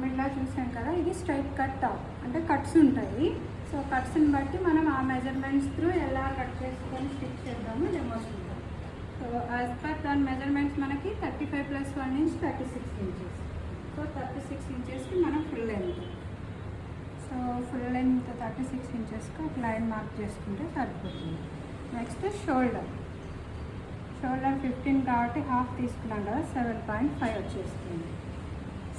Umbrella చూసాం కదా, ఇది స్ట్రైట్ కట్ టాప్ అంటే కట్స్ ఉంటాయి. సో కట్స్ని బట్టి మనం ఆ మెజర్మెంట్స్ త్రూ ఎలా కట్ చేసుకొని స్టిచ్ చేద్దాము డెమో చూద్దాం. సో యాజ్ పర్ దాని మెజర్మెంట్స్ మనకి 35+1 ఇంచ్ 36 ఇంచెస్. సో 36 ఇంచెస్కి మనం full length, so full length 36 ఇంచెస్కి ఒక లైన్ మార్క్ చేసుకుంటే సరిపోతుంది. నెక్స్ట్ షోల్డర్ 15 కాబట్టి హాఫ్ తీసుకున్నాం కదా, 7.5 వచ్చేస్తుంది.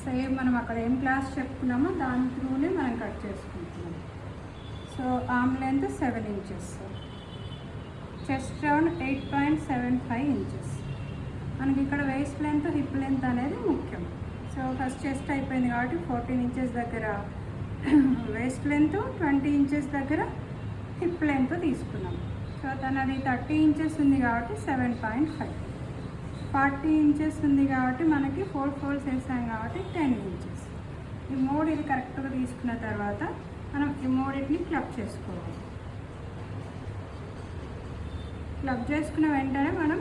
సేమ్ మనం అక్కడ ఏం క్లాస్ చెప్పుకున్నామో దాని త్రూనే మనం కట్ చేసుకుంటున్నాం. So arm length 7 inches, chest round 8.75 inches. మనకి ఇక్కడ వేస్ట్ లెంత్ హిప్ లెంత్ అనేది ముఖ్యం. సో ఫస్ట్ చెస్ట్ అయిపోయింది కాబట్టి 14 ఇంచెస్ దగ్గర వేస్ట్ లెంత్, 20 ఇంచెస్ దగ్గర హిప్ లెంత్ తీసుకున్నాం. సో తనది 30 ఇంచెస్ ఉంది కాబట్టి 7.5, 40 ఇంచెస్ ఉంది కాబట్టి మనకి 4 ఫోల్డ్స్ వేసాం కాబట్టి 10 ఇంచెస్. ఈ మూడు ఇది కరెక్ట్గా తీసుకున్న తర్వాత మనం ఈ మూడింటిని క్లబ్ చేసుకోవాలి. క్లబ్ చేసుకున్న వెంటనే మనం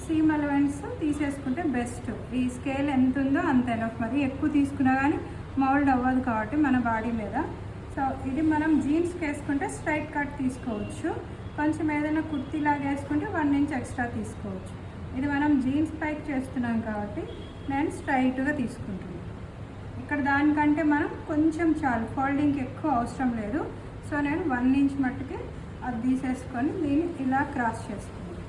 సీమ్ అలవెన్స్ తీసేసుకుంటే బెస్ట్. ఈ స్కేల్ ఎంత ఉందో అంత ఎనఫ్. మరి ఎక్కువ తీసుకున్నా కానీ మౌల్డ్ అవ్వదు కాబట్టి మన బాడీ మీద. సో ఇది మనం జీన్స్కి వేసుకుంటే స్ట్రైట్ కట్ తీసుకోవచ్చు. కొంచెం ఏదైనా కుర్తీలాగా వేసుకుంటే 1 ఇంచ్ ఎక్స్ట్రా తీసుకోవచ్చు. ఇది మనం జీన్స్ పైకి చేస్తున్నాం కాబట్టి నేను స్ట్రైట్గా తీసుకుంటున్నాను. ఇక్కడ దానికంటే మనం కొంచెం చాలు, ఫోల్డింగ్కి ఎక్కువ అవసరం లేదు. సో నేను 1 ఇంచ్ మట్టుకి అది తీసేసుకొని దీన్ని ఇలా క్రాస్ చేసుకున్నాను.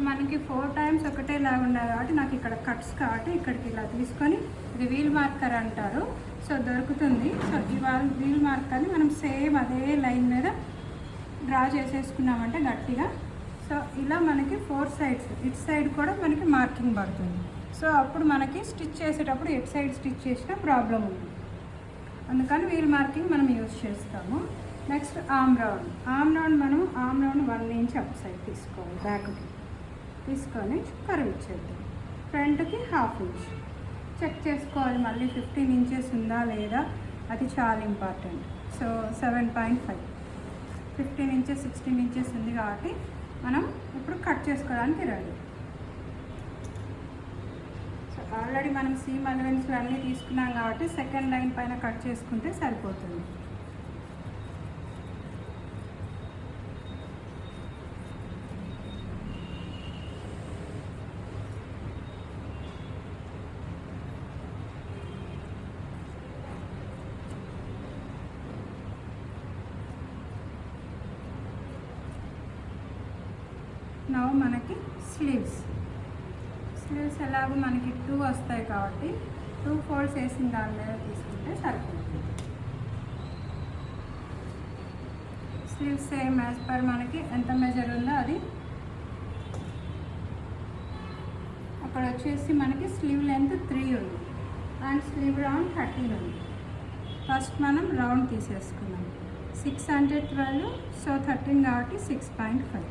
మనకి 4 టైమ్స్ ఒకటేలాగా ఉండాలి కాబట్టి నాకు ఇక్కడ కట్స్ కాబట్టి ఇక్కడికి ఇలా తీసుకొని, ఇది వీల్ మార్కర్ అంటారు. సో దొరుకుతుంది. సో ఇవాళ వీల్ మార్కర్ని మనం సేమ్ అదే లైన్ మీద డ్రా చేసేసుకున్నామంటే గట్టిగా. సో ఇలా మనకి 4 సైడ్స్, ఇటు సైడ్ కూడా మనకి మార్కింగ్ పడుతుంది. సో అప్పుడు మనకి స్టిచ్ చేసేటప్పుడు ఎటు సైడ్ స్టిచ్ చేసినా ప్రాబ్లం ఉంది. అందుకని వీల్ మార్కింగ్ మనం యూజ్ చేస్తాము. నెక్స్ట్ ఆర్మ్ రౌండ్ మనం arm round 1 inch up side తీసుకోవాలి. బ్యాక్కి తీసుకొని కర్వ్ ఇచ్చేద్దాం. ఫ్రంట్కి 1/2 ఇంచ్ చెక్ చేసుకోవాలి. మళ్ళీ 15 ఇంచెస్ ఉందా లేదా, అది చాలా ఇంపార్టెంట్. సో 7.5, 15 ఇంచెస్ 16 ఇంచెస్ ఉంది కాబట్టి మనం ఇప్పుడు కట్ చేసుకోవడానికి రెడీ. సో ఆల్రెడీ మనం సీమ్ అలవెన్స్ అన్నీ తీసుకున్నాం కాబట్టి సెకండ్ లైన్ పైన కట్ చేసుకుంటే సరిపోతుంది. నౌ మనకి స్లీవ్స్ ఎలాగో మనకి 2 వస్తాయి కాబట్టి 2 ఫోల్డ్స్ వేసిన దాని మీద తీసుకుంటే సరిపోతుంది. స్లీవ్స్ సేమ్ యాజ్ పర్ మనకి ఎంత మెజర్ ఉందో అది. అక్కడ వచ్చేసి మనకి స్లీవ్ లెంత్ 3 ఉంది అండ్ స్లీవ్ రౌండ్ 13 ఉంది. ఫస్ట్ మనం రౌండ్ తీసేసుకున్నాం. 6 అంటే 12, సో 13 కాబట్టి 6.5.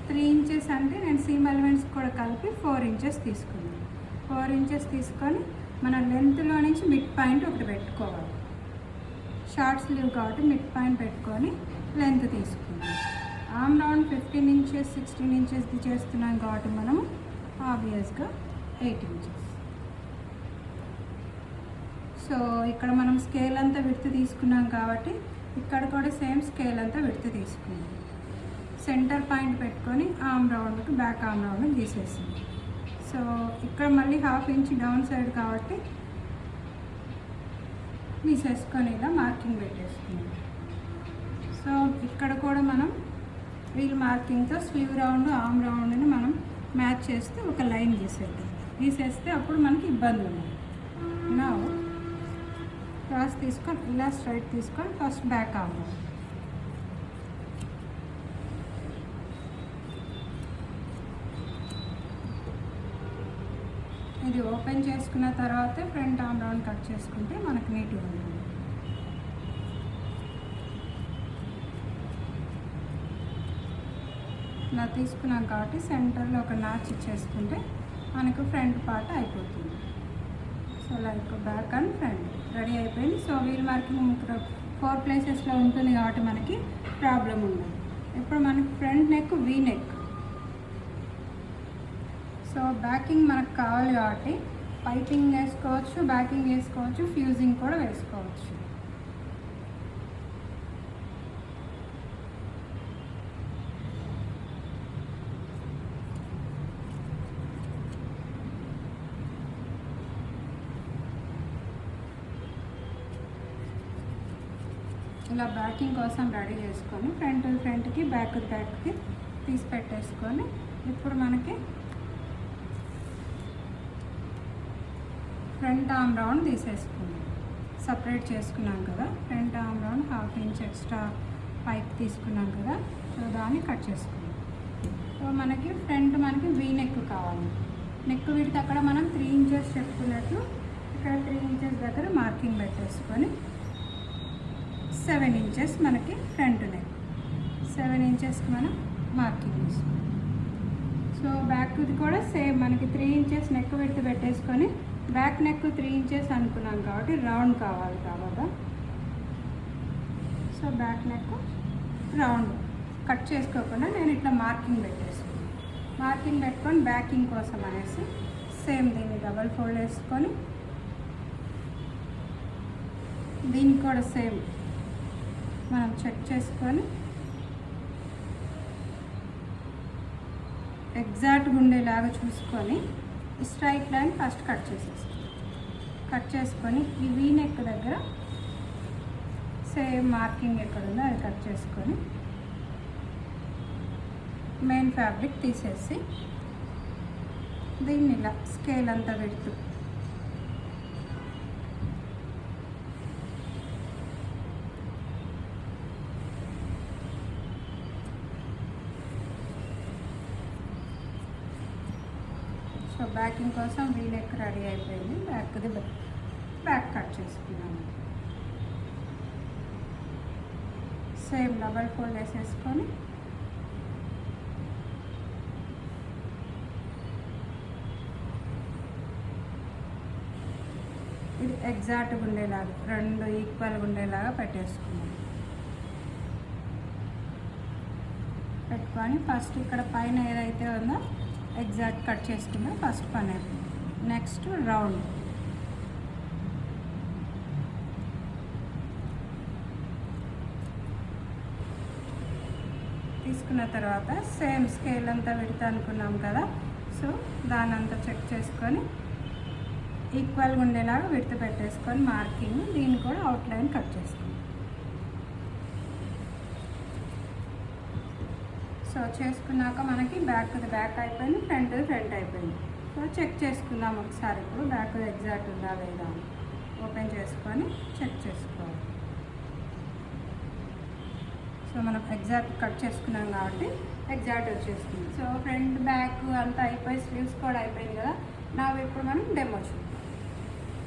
3 ఇంచెస్ అంటే నేను సీమ్ ఎలిమెంట్స్ కూడా కలిపి 4 ఇంచెస్ తీసుకున్నాను. 4 ఇంచెస్ తీసుకొని మన లెంత్లో నుంచి మిడ్ పాయింట్ ఒకటి పెట్టుకోవాలి. షార్ట్ స్లీవ్ కాబట్టి మిడ్ పాయింట్ పెట్టుకొని లెంత్ తీసుకున్నాం. ఆర్మ్ రౌండ్ 15 ఇంచెస్ 16 ఇంచెస్ది చేస్తున్నాం కాబట్టి మనము ఆబ్వియస్గా 8 ఇంచెస్. సో ఇక్కడ మనం స్కేల్ అంతా విడ్త్ తీసుకున్నాం కాబట్టి ఇక్కడ కూడా సేమ్ స్కేల్ అంతా విడ్త్ తీసుకున్నాం. సెంటర్ పాయింట్ పెట్టుకొని ఆర్మ్ రౌండ్కి బ్యాక్ ఆర్మ్ రౌండ్ గీసేసింది. సో ఇక్కడ మళ్ళీ 1/2 ఇంచ్ డౌన్ సైడ్ కాబట్టి గీసేసుకొని ఇలా మార్కింగ్ పెట్టేసుకున్నాం. సో ఇక్కడ కూడా మనం వీల్ మార్కింగ్తో స్లీవ్ రౌండ్ ఆర్మ్ రౌండ్ని మనం మ్యాచ్ చేస్తే ఒక లైన్ గీసేస్తే అప్పుడు మనకి ఇబ్బంది ఉంది. నా క్రాస్ తీసుకొని ఇలా స్ట్రైట్ తీసుకొని ఫస్ట్ బ్యాక్ ఆర్మ్ రౌండ్. ఇది ఓపెన్ చేసుకున్న తర్వాత ఫ్రంట్ ఆర్మ్ రౌండ్ కట్ చేసుకుంటే మనకు నీట్గా ఉంటుంది. ఇలా తీసుకున్నాం కాబట్టి సెంటర్లో ఒక నాచ్ ఇచ్చేసుకుంటే మనకు ఫ్రంట్ పార్ట్ అయిపోతుంది. So like back and front ready అయిపోయింది. సో వీల్ మార్కింగ్ 4 ప్లేసెస్లో ఉంటుంది కాబట్టి మనకి ప్రాబ్లం ఉండదు. ఇప్పుడు మనకి front neck V neck. So backing మనకు కావాలి కాబట్టి పైపింగ్ వేసుకోవచ్చు, బ్యాకింగ్ వేసుకోవచ్చు, ఫ్యూజింగ్ కూడా వేసుకోవచ్చు. ఇలా బ్యాకింగ్ కోసం రెడీ చేసుకొని ఫ్రంట్కి బ్యాక్కి తీసి పెట్టేసుకొని ఇప్పుడు మనకి ఫ్రంట్ ఆర్మ్ రౌండ్ తీసేసుకుందాం. సపరేట్ చేసుకున్నాం కదా, front arm round 1/2 inch extra పైకి తీసుకున్నాం కదా, సో దాన్ని కట్ చేసుకున్నాం. సో మనకి ఫ్రంట్ వీ నెక్ కావాలి. నెక్ విడితే అక్కడ మనం 3 ఇంచెస్ చెప్పుకున్నట్లు ఇక్కడ 3 ఇంచెస్ దగ్గర మార్కింగ్ పెట్టేసుకొని 7 ఇంచెస్ మనకి ఫ్రంట్ నెక్, 7 ఇంచెస్కి మనం మార్కింగ్ తీసుకుంటాం. సో బ్యాక్ది కూడా సేమ్ మనకి 3 ఇంచెస్ నెక్ విడ్త్ పెట్టేసుకొని బ్యాక్ నెక్ 3 ఇంచెస్ అనుకున్నాం కాబట్టి రౌండ్ కావాలి కాబట్టి so back neck round cut చేసుకోకుండా నేను ఇట్లా మార్కింగ్ పెట్టేసుకున్నాను. మార్కింగ్ పెట్టుకొని బ్యాకింగ్ కోసం అనేసి సేమ్ దీన్ని డబల్ ఫోల్డ్ వేసుకొని దీన్ని కూడా సేమ్ మనం చెక్ చేసుకొని ఎగ్జాక్ట్గా ఉండేలాగా చూసుకొని స్ట్రైట్ లైన్ ఫస్ట్ కట్ చేసేస్తాం. కట్ చేసుకొని ఈ వీ నెక్ దగ్గర సేమ్ మార్కింగ్ ఎక్కడ ఉందో అది కట్ చేసుకొని మెయిన్ ఫ్యాబ్రిక్ తీసేసి దీన్ని ఇలా స్కేల్ అంతా పెడుతూ సో బ్యాకింగ్ కోసం వీ నెక్ రెడీ అయిపోయింది. బ్యాక్ కట్ చేసుకున్నాము. సేమ్ డబల్ ఫోల్డ్ వేసేసుకొని ఇది ఎగ్జాక్ట్గా ఉండేలాగా 2 ఈక్వల్గా ఉండేలాగా పెట్టేసుకున్నాం. పెట్టుకొని ఫస్ట్ ఇక్కడ పైన ఏదైతే ఉందో ఎగ్జాక్ట్ కట్ చేసుకుందాం. ఫస్ట్ పని అయిపోయింది. నెక్స్ట్ రౌండ్ తీసుకున్న తర్వాత సేమ్ స్కేల్ అంతా పెడతా అనుకున్నాం కదా, సో దాని అంతా చెక్ చేసుకొని ఈక్వల్గా ఉండేలాగా విడత పెట్టేసుకొని మార్కింగ్ దీన్ని కూడా అవుట్లైన్ కట్ చేసుకుందాం. సో చేసుకున్నాక మనకి బ్యాక్ అయిపోయింది, ఫ్రంట్ అయిపోయింది. సో చెక్ చేసుకుందాం ఒకసారి. ఇప్పుడు బ్యాక్ ఎగ్జాక్ట్ ఉందా లేదా ఓపెన్ చేసుకొని చెక్ చేసుకోవాలి. సో మనం ఎగ్జాక్ట్ కట్ చేసుకున్నాం కాబట్టి ఎగ్జాక్ట్ వచ్చేస్తుంది. సో ఫ్రంట్ బ్యాక్ అంతా అయిపోయి స్లీవ్స్ కూడా అయిపోయింది కదా. ఇప్పుడు మనం డెమో చూద్దాం.